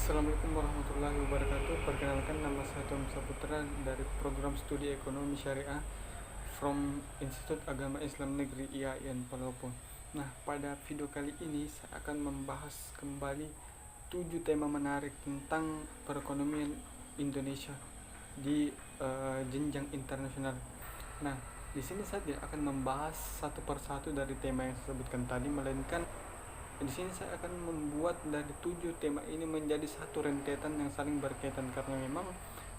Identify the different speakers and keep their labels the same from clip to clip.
Speaker 1: Assalamualaikum warahmatullahi wabarakatuh. Perkenalkan, nama saya Tom Saputra dari program studi ekonomi syariah from Institut Agama Islam Negeri IAIN Palopo. Nah, pada video kali ini saya akan membahas kembali 7 tema menarik tentang perekonomian Indonesia di jenjang internasional. Nah, di sini saya tidak akan membahas satu persatu dari tema yang saya sebutkan tadi, melainkan di sini saya akan membuat dari 7 tema ini menjadi satu rentetan yang saling berkaitan, karena memang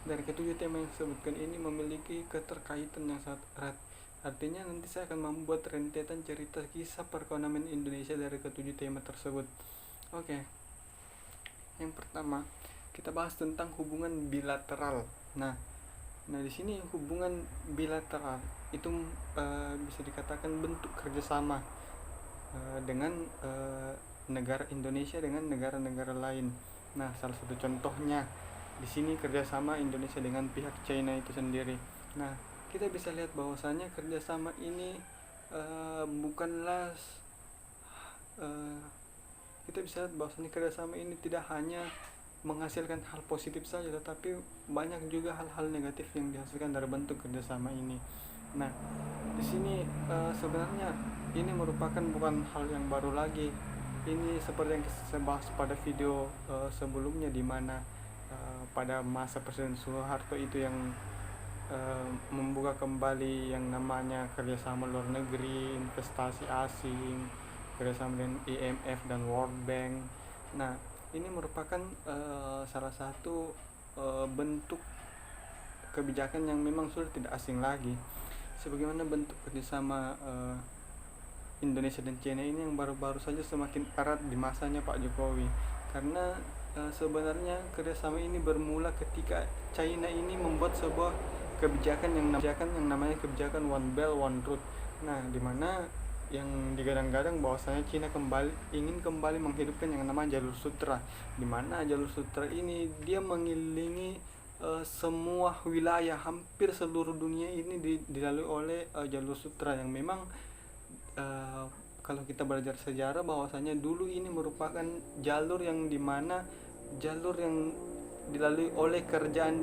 Speaker 1: dari ketujuh tema yang disebutkan ini memiliki keterkaitan yang sangat erat. Artinya nanti saya akan membuat rentetan cerita kisah perekonomian Indonesia dari ketujuh tema tersebut. Oke. Yang pertama, kita bahas tentang hubungan bilateral. Nah, di sini hubungan bilateral itu bisa dikatakan bentuk kerjasama dengan negara Indonesia dengan negara-negara lain. Nah, salah satu contohnya di sini kerjasama Indonesia dengan pihak China itu sendiri. Nah, kita bisa lihat bahwasanya kerjasama ini bukanlah kita bisa lihat bahwasanya kerjasama ini tidak hanya menghasilkan hal positif saja, tetapi banyak juga hal-hal negatif yang dihasilkan dari bentuk kerjasama ini. Nah, di sini sebenarnya ini merupakan bukan hal yang baru lagi. Ini seperti yang saya bahas pada video sebelumnya, di mana pada masa Presiden Soeharto itu yang membuka kembali yang namanya kerjasama luar negeri, investasi asing, kerjasama dengan IMF dan World Bank. Nah, ini merupakan salah satu bentuk kebijakan yang memang sudah tidak asing lagi. Sebagaimana bentuk kerjasama Indonesia dan China ini yang baru-baru saja semakin erat di masanya Pak Jokowi, karena sebenarnya kerjasama ini bermula ketika China ini membuat sebuah kebijakan yang namanya kebijakan One Belt One Road. Nah, di mana yang digadang-gadang bahwasanya China ingin kembali menghidupkan yang namanya jalur sutra, di mana jalur sutra ini dia mengelilingi semua wilayah, hampir seluruh dunia ini dilalui oleh jalur sutra yang memang kalau kita belajar sejarah bahwasanya dulu ini merupakan jalur yang dilalui oleh kerajaan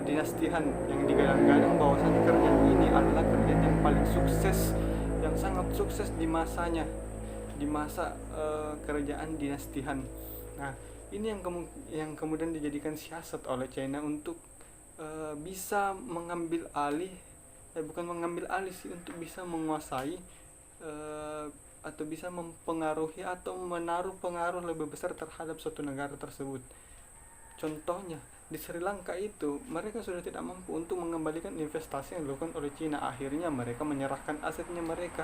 Speaker 1: dinastian, yang digadang-gadang bahwasanya kerajaan ini adalah kerajaan yang paling sukses, yang sangat sukses di masa kerajaan dinastian. Nah, ini yang kemudian dijadikan siasat oleh China untuk bisa mengambil alih, untuk bisa menguasai atau bisa mempengaruhi atau menaruh pengaruh lebih besar terhadap suatu negara tersebut. Contohnya di Sri Lanka itu mereka sudah tidak mampu untuk mengembalikan investasi yang dilakukan oleh China. Akhirnya mereka menyerahkan asetnya, mereka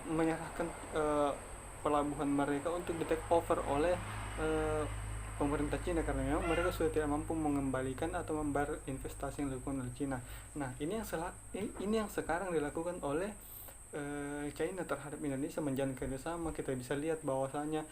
Speaker 1: menyerahkan pelabuhan mereka untuk di take over oleh pemerintah Cina, karena memang mereka sudah tidak mampu mengembalikan atau membayar investasi yang dilakukan oleh Cina. Nah, ini yang sekarang dilakukan oleh China terhadap Indonesia, menjalin kerjasama. Kita bisa lihat bahwasanya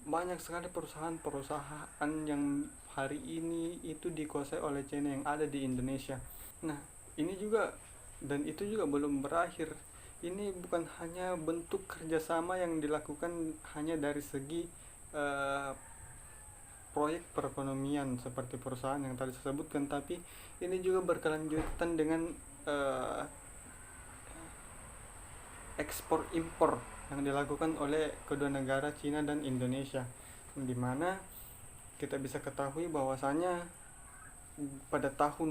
Speaker 1: banyak sekali perusahaan-perusahaan yang hari ini itu dikuasai oleh China yang ada di Indonesia. Nah, itu juga belum berakhir. Ini bukan hanya bentuk kerjasama yang dilakukan hanya dari segi proyek perekonomian seperti perusahaan yang tadi saya sebutkan, tapi ini juga berkelanjutan dengan ekspor impor yang dilakukan oleh kedua negara China dan Indonesia, di mana kita bisa ketahui bahwasanya pada tahun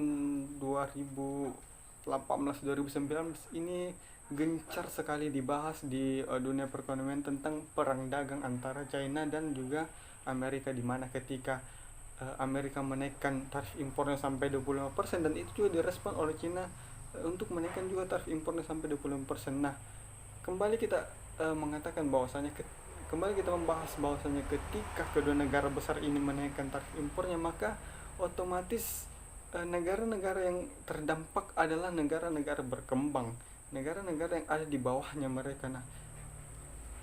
Speaker 1: 2018-2019 ini gencar sekali dibahas di dunia perekonomian tentang perang dagang antara China dan juga Amerika, di mana ketika Amerika menaikkan tarif impornya sampai 25%, dan itu juga direspon oleh China untuk menaikkan juga tarif impornya sampai 25%. Nah, kembali kita membahas bahwasanya ketika kedua negara besar ini menaikkan tarif impornya, maka otomatis negara-negara yang terdampak adalah negara-negara berkembang, negara-negara yang ada di bawahnya mereka. Nah,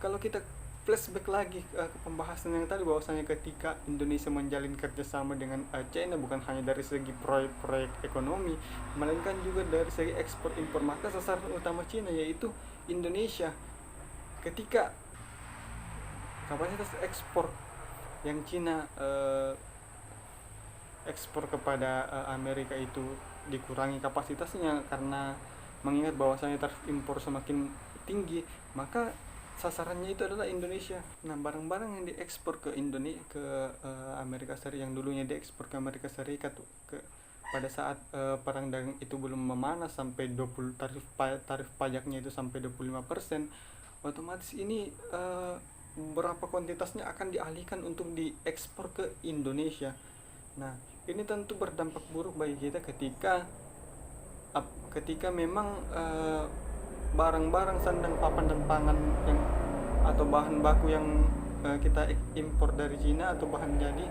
Speaker 1: kalau kita flashback lagi ke pembahasan yang tadi, bahwasanya ketika Indonesia menjalin kerjasama dengan China bukan hanya dari segi proyek-proyek ekonomi, melainkan juga dari segi ekspor impor, maka sasaran utama China yaitu Indonesia. Ketika kapasitas ekspor yang Cina ekspor kepada Amerika itu dikurangi kapasitasnya karena mengingat bahwasanya tarif impor semakin tinggi, maka sasarannya itu adalah Indonesia. Nah, barang-barang yang diekspor ke Indonesia, ke Amerika Serikat, yang dulunya diekspor ke Amerika Serikat ke pada saat perang dagang itu belum memanas sampai 20, tarif pajaknya itu sampai 25%, otomatis ini berapa kuantitasnya akan dialihkan untuk diekspor ke Indonesia. Nah, ini tentu berdampak buruk bagi kita ketika memang barang-barang sandang papan dan pangan yang atau bahan baku yang kita impor dari Cina atau bahan jadi.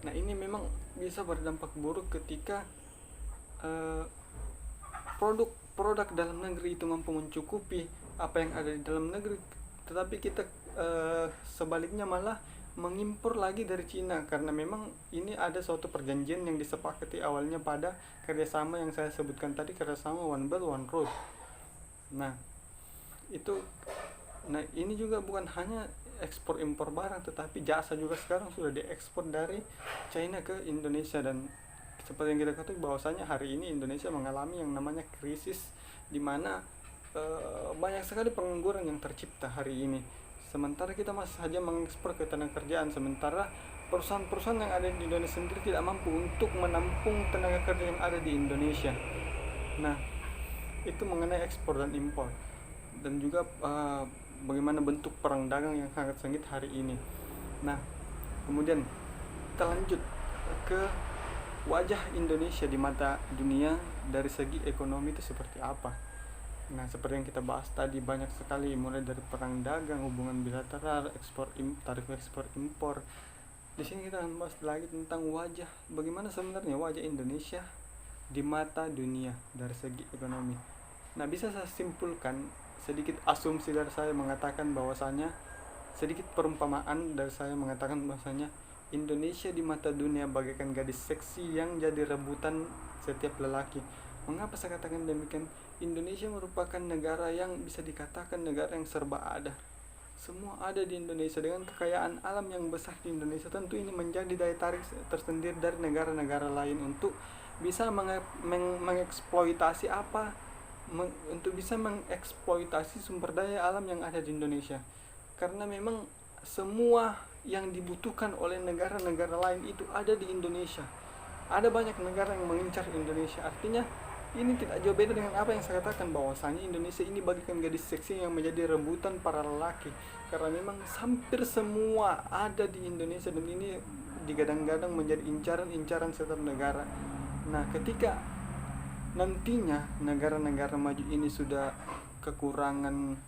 Speaker 1: Nah, ini memang bisa berdampak buruk ketika produk dalam negeri itu mampu mencukupi apa yang ada di dalam negeri, tetapi kita sebaliknya malah mengimpor lagi dari Cina, karena memang ini ada suatu perjanjian yang disepakati awalnya pada kerjasama yang saya sebutkan tadi, kerjasama One Belt One Road. Nah, itu ini juga bukan hanya ekspor impor barang, tetapi jasa juga sekarang sudah diekspor dari China ke Indonesia. Dan seperti yang kita ketahui bahwasanya hari ini Indonesia mengalami yang namanya krisis, di mana banyak sekali pengangguran yang tercipta hari ini, sementara kita masih saja mengekspor ketenaga kerjaan, sementara perusahaan-perusahaan yang ada di Indonesia sendiri tidak mampu untuk menampung tenaga kerja yang ada di Indonesia. Nah, itu mengenai ekspor dan impor, dan juga bagaimana bentuk perang dagang yang sangat sengit hari ini. Nah, kemudian kita lanjut ke wajah Indonesia di mata dunia dari segi ekonomi itu seperti apa. Nah, seperti yang kita bahas tadi, banyak sekali, mulai dari perang dagang, hubungan bilateral, tarif ekspor impor. Di sini kita akan bahas lagi tentang bagaimana sebenarnya wajah Indonesia di mata dunia dari segi ekonomi. Nah, bisa saya simpulkan sedikit asumsi dari saya mengatakan bahwasanya, sedikit perumpamaan dari saya mengatakan bahwasanya Indonesia di mata dunia bagaikan gadis seksi yang jadi rebutan setiap lelaki. Mengapa saya katakan demikian? Indonesia merupakan negara yang bisa dikatakan negara yang serba ada. Semua ada di Indonesia. Dengan kekayaan alam yang besar di Indonesia, tentu ini menjadi daya tarik tersendiri dari negara-negara lain untuk bisa mengeksploitasi untuk bisa mengeksploitasi sumber daya alam yang ada di Indonesia. Karena memang semua yang dibutuhkan oleh negara-negara lain itu ada di Indonesia. Ada banyak negara yang mengincar Indonesia. Artinya ini tidak jauh beda dengan apa yang saya katakan, bahwasanya Indonesia ini bagaikan gadis seksi yang menjadi rebutan para lelaki, karena memang hampir semua ada di Indonesia, dan ini digadang-gadang menjadi incaran-incaran setiap negara. Nah, ketika nantinya negara-negara maju ini sudah kekurangan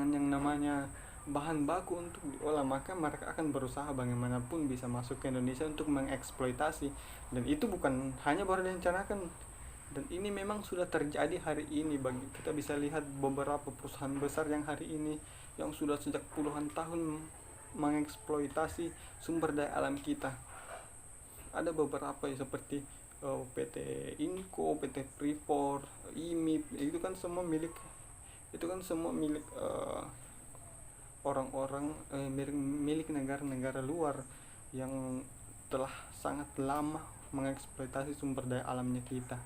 Speaker 1: yang namanya bahan baku untuk diolah, maka mereka akan berusaha bagaimanapun bisa masuk ke Indonesia untuk mengeksploitasi. Dan itu bukan hanya baru direncanakan, dan ini memang sudah terjadi hari ini. Kita bisa lihat beberapa perusahaan besar yang hari ini yang sudah sejak puluhan tahun mengeksploitasi sumber daya alam kita. Ada beberapa seperti PT Inco, PT Freeport, IMIP, itu kan semua milik orang-orang milik negara-negara luar yang telah sangat lama mengeksploitasi sumber daya alamnya kita.